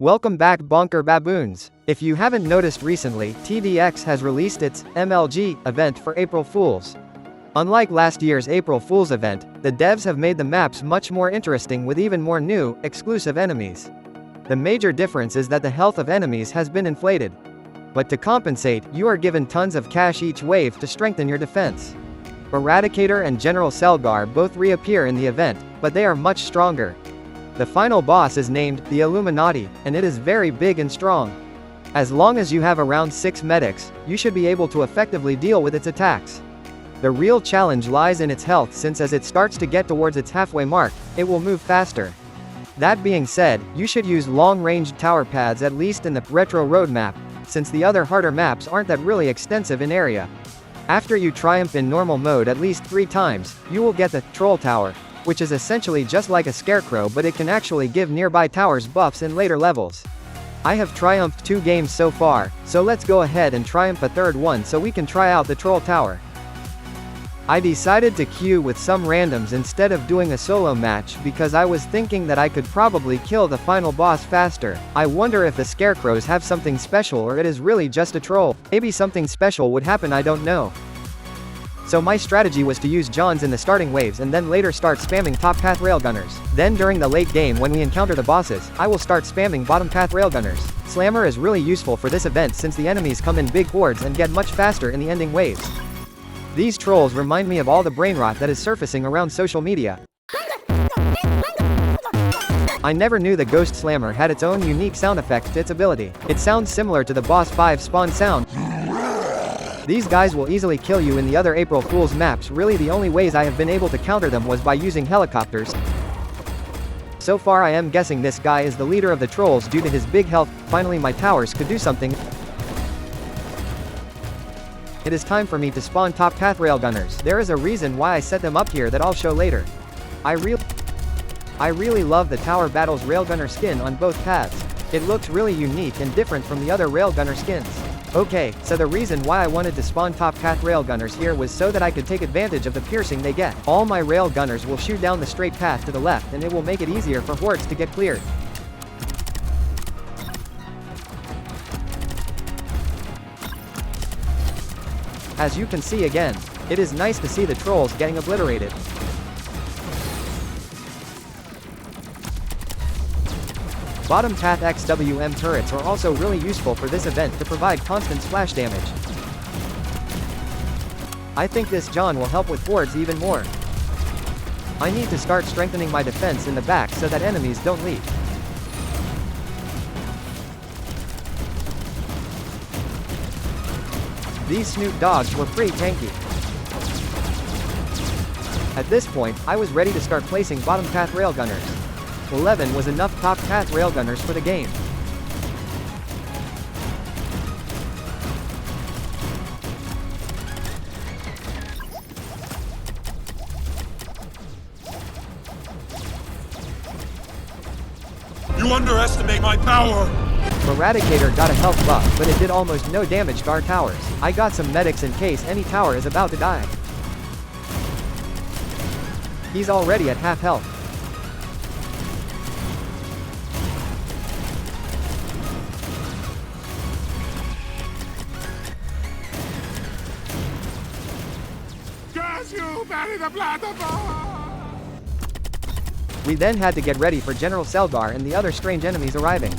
Welcome back, Bonker Baboons. If you haven't noticed recently, TDX has released its MLG event for April Fools. Unlike last year's April Fools event, the devs have made the maps much more interesting with even more new, exclusive enemies. The major difference is that the health of enemies has been inflated. But to compensate, you are given tons of cash each wave to strengthen your defense. Eradicator and General Selgar both reappear in the event, but they are much stronger. The final boss is named the Illuminati, and it is very big and strong. As long as you have around 6 medics, you should be able to effectively deal with its attacks. The real challenge lies in its health, since as it starts to get towards its halfway mark, it will move faster. That being said, you should use long-ranged tower paths at least in the retro roadmap, since the other harder maps aren't that really extensive in area. After you triumph in normal mode at least 3 times, you will get the Troll Tower, which is essentially just like a scarecrow, but it can actually give nearby towers buffs in later levels. I have triumphed 2 games so far, so let's go ahead and triumph a third one so we can try out the Troll Tower. I decided to queue with some randoms instead of doing a solo match because I was thinking that I could probably kill the final boss faster. I wonder if the scarecrows have something special or it is really just a troll. Maybe something special would happen, I don't know. So my strategy was to use Johns in the starting waves and then later start spamming top path railgunners. Then during the late game when we encounter the bosses, I will start spamming bottom path railgunners. Slammer is really useful for this event since the enemies come in big hordes and get much faster in the ending waves. These trolls remind me of all the brain rot that is surfacing around social media. I never knew the Ghost Slammer had its own unique sound effect to its ability. It sounds similar to the Boss 5 spawn sound. These guys will easily kill you in the other April Fools maps. Really the only ways I have been able to counter them was by using helicopters. So far I am guessing this guy is the leader of the trolls due to his big health. Finally my towers could do something. It is time for me to spawn top path railgunners. There is a reason why I set them up here that I'll show later. I really love the Tower Battles railgunner skin on both paths. It looks really unique and different from the other railgunner skins. Okay, so the reason why I wanted to spawn top path railgunners here was so that I could take advantage of the piercing they get. All my railgunners will shoot down the straight path to the left and it will make it easier for hordes to get cleared. As you can see again, it is nice to see the trolls getting obliterated. Bottom path XWM turrets are also really useful for this event to provide constant splash damage. I think this John will help with hordes even more. I need to start strengthening my defense in the back so that enemies don't leave. These Snoot dogs were pretty tanky. At this point, I was ready to start placing bottom path railgunners. 11 was enough top path railgunners for the game. You underestimate my power! Eradicator got a health buff, but it did almost no damage to our towers. I got some medics in case any tower is about to die. He's already at half health. We then had to get ready for General Selgar and the other strange enemies arriving.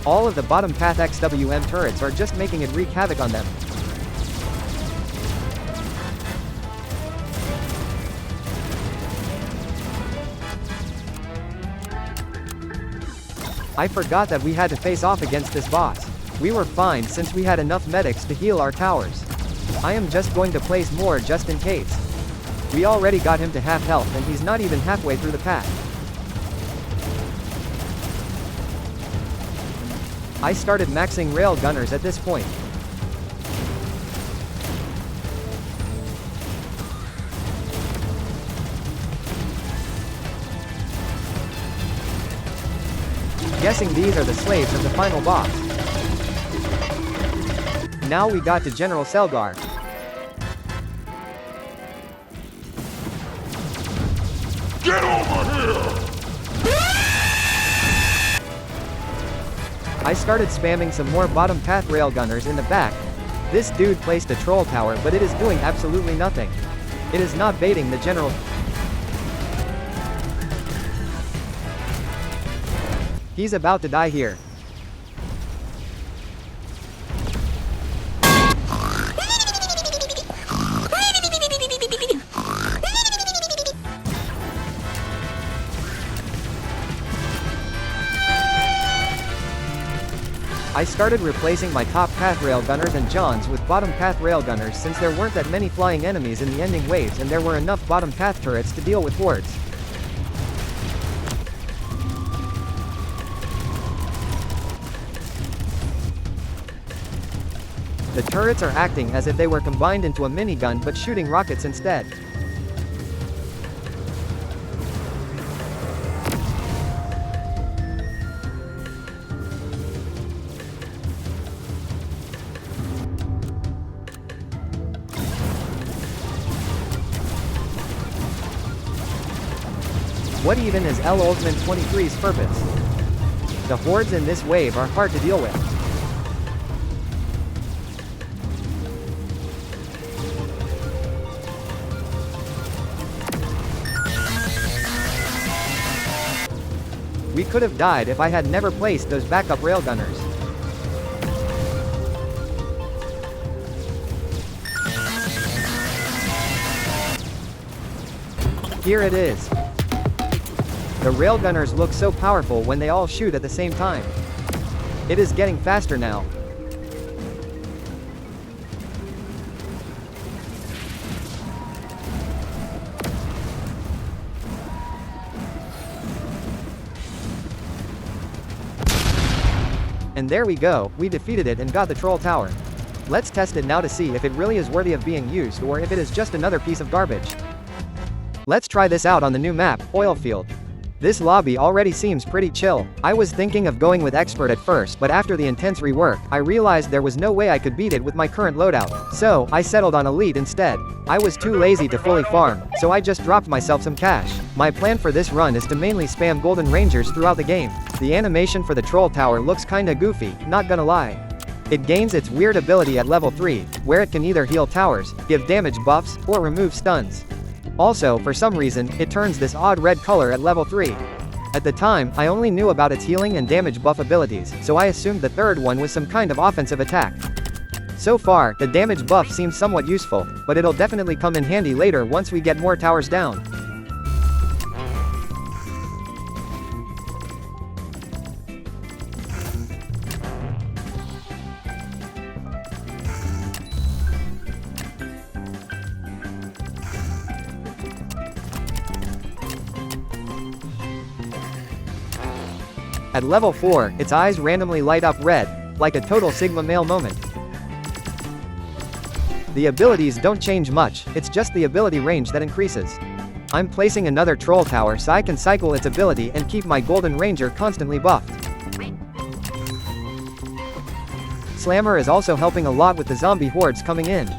All of the bottom path XWM turrets are just making it wreak havoc on them. I forgot that we had to face off against this boss. We were fine since we had enough medics to heal our towers. I am just going to place more just in case. We already got him to half health and he's not even halfway through the path. I started maxing rail gunners at this point. Guessing these are the slaves of the final boss. Now we got to General Selgar. Get over here! I started spamming some more bottom path railgunners in the back. This dude placed a troll tower, but it is doing absolutely nothing. It is not baiting the general. He's about to die here. I started replacing my top path railgunners and Johns with bottom path railgunners since there weren't that many flying enemies in the ending waves and there were enough bottom path turrets to deal with hordes. The turrets are acting as if they were combined into a minigun but shooting rockets instead. What even is L Ultimate 23's purpose? The hordes in this wave are hard to deal with. We could have died if I had never placed those backup railgunners. Here it is. The railgunners look so powerful when they all shoot at the same time. It is getting faster now. And there we go, we defeated it and got the troll tower. Let's test it now to see if it really is worthy of being used or if it is just another piece of garbage. Let's try this out on the new map, Oilfield. This lobby already seems pretty chill. I was thinking of going with expert at first, but after the intense rework, I realized there was no way I could beat it with my current loadout. So, I settled on elite instead. I was too lazy to fully farm, so I just dropped myself some cash. My plan for this run is to mainly spam golden rangers throughout the game. The animation for the troll tower looks kinda goofy, not gonna lie. It gains its weird ability at level 3, where it can either heal towers, give damage buffs, or remove stuns. Also, for some reason, it turns this odd red color at level 3. At the time, I only knew about its healing and damage buff abilities, so I assumed the third one was some kind of offensive attack. So far, the damage buff seems somewhat useful, but it'll definitely come in handy later once we get more towers down. At level 4, its eyes randomly light up red, like a total Sigma male moment. The abilities don't change much, it's just the ability range that increases. I'm placing another troll tower so I can cycle its ability and keep my golden ranger constantly buffed. Slammer is also helping a lot with the zombie hordes coming in.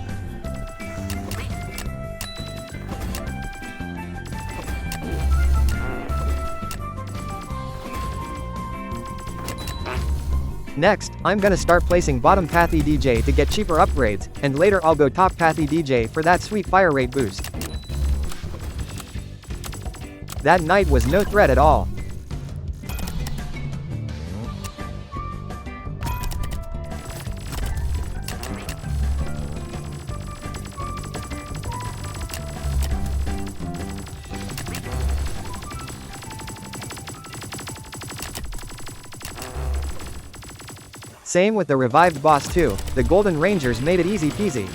Next, I'm gonna start placing bottom path EDJ to get cheaper upgrades, and later I'll go top path EDJ for that sweet fire rate boost. That knight was no threat at all. Same with the revived boss too, the golden rangers made it easy peasy.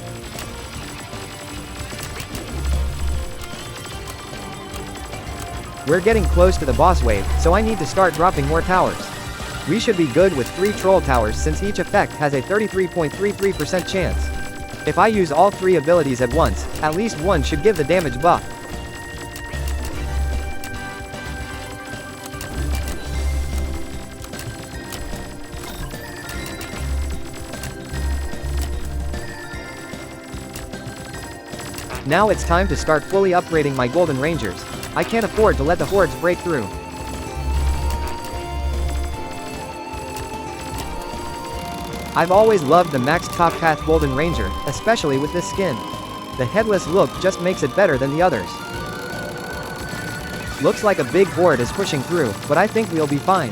We're getting close to the boss wave, so I need to start dropping more towers. We should be good with 3 troll towers since each effect has a 33.33% chance. If I use all 3 abilities at once, at least one should give the damage buff. Now it's time to start fully upgrading my Golden Rangers. I can't afford to let the hordes break through. I've always loved the Max Top Path Golden Ranger, especially with this skin. The headless look just makes it better than the others. Looks like a big horde is pushing through, but I think we'll be fine.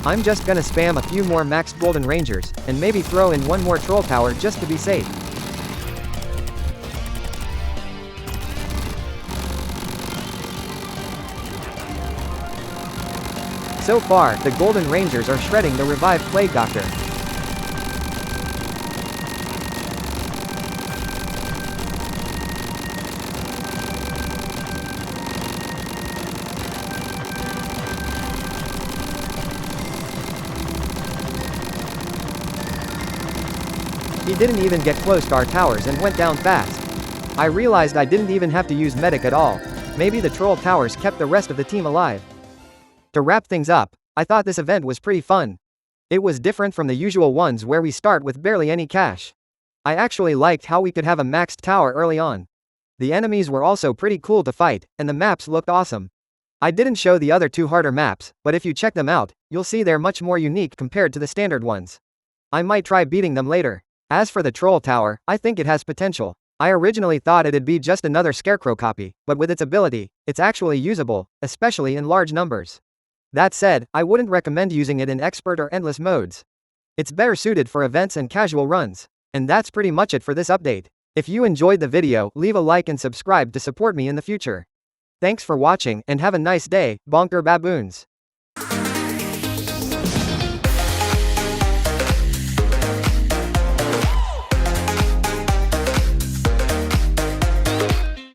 I'm just gonna spam a few more maxed Golden Rangers, and maybe throw in one more Troll Tower just to be safe. So far, the Golden Rangers are shredding the revived Plague Doctor. He didn't even get close to our towers and went down fast. I realized I didn't even have to use medic at all. Maybe the troll towers kept the rest of the team alive. To wrap things up, I thought this event was pretty fun. It was different from the usual ones where we start with barely any cash. I actually liked how we could have a maxed tower early on. The enemies were also pretty cool to fight, and the maps looked awesome. I didn't show the other two harder maps, but if you check them out, you'll see they're much more unique compared to the standard ones. I might try beating them later. As for the Troll Tower, I think it has potential. I originally thought it'd be just another Scarecrow copy, but with its ability, it's actually usable, especially in large numbers. That said, I wouldn't recommend using it in expert or endless modes. It's better suited for events and casual runs. And that's pretty much it for this update. If you enjoyed the video, leave a like and subscribe to support me in the future. Thanks for watching, and have a nice day, Bonker Baboons.